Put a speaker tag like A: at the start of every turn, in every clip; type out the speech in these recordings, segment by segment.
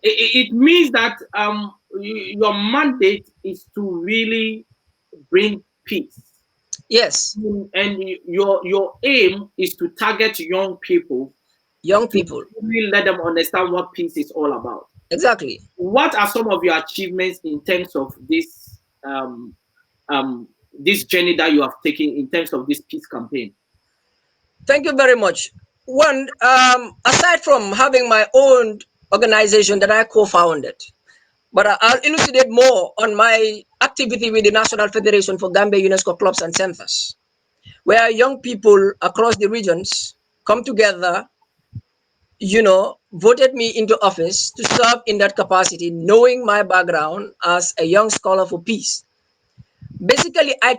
A: It means that your mandate is to really bring peace.
B: Yes.
A: And your aim is to target young people,
B: Young
A: to
B: people.
A: really let them understand what peace is all about.
B: Exactly.
A: What are some of your achievements in terms of this journey that you have taken in terms of this peace campaign?
B: Thank you very much. One, aside from having my own organization that I co-founded, but I'll elucidate more on my activity with the National Federation for Gambia UNESCO Clubs and Centers, where young people across the regions come together, voted me into office to serve in that capacity, knowing my background as a young scholar for peace. Basically, I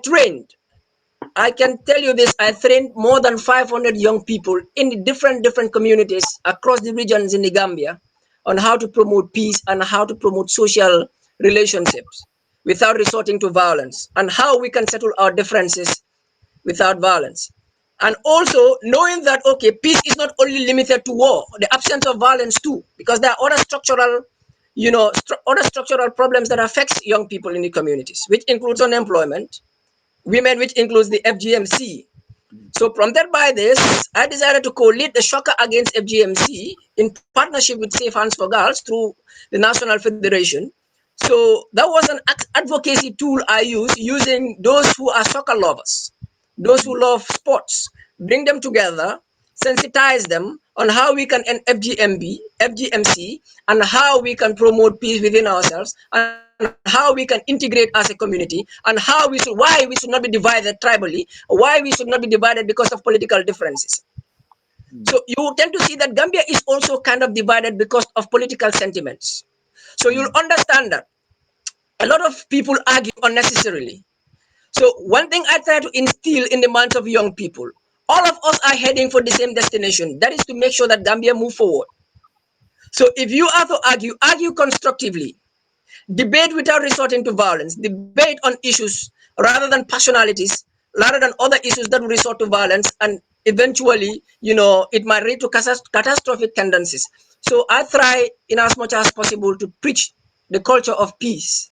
B: can tell you this, I trained more than 500 young people in the different communities across the regions in the Gambia on how to promote peace and how to promote social relationships without resorting to violence, and how we can settle our differences without violence. And also knowing that, okay, peace is not only limited to war, the absence of violence too, because there are other structural, other structural problems that affects young people in the communities, which includes unemployment, women, which includes the FGMC. So prompted by this, I decided to co-lead the Shocker Against FGMC in partnership with Safe Hands for Girls through the National Federation. So that was an advocacy tool I use, using those who are soccer lovers, those who love sports, bring them together, sensitize them on how we can end FGMC, and how we can promote peace within ourselves, and how we can integrate as a community, and why we should not be divided tribally, why we should not be divided because of political differences. So you tend to see that Gambia is also kind of divided because of political sentiments. So you'll understand that a lot of people argue unnecessarily. So one thing I try to instill in the minds of young people, all of us are heading for the same destination. That is to make sure that Gambia move forward. So if you are to argue, argue constructively, debate without resorting to violence, debate on issues rather than personalities, rather than other issues that will resort to violence, and eventually, it might lead to catastrophic tendencies. So I try in as much as possible to preach the culture of peace.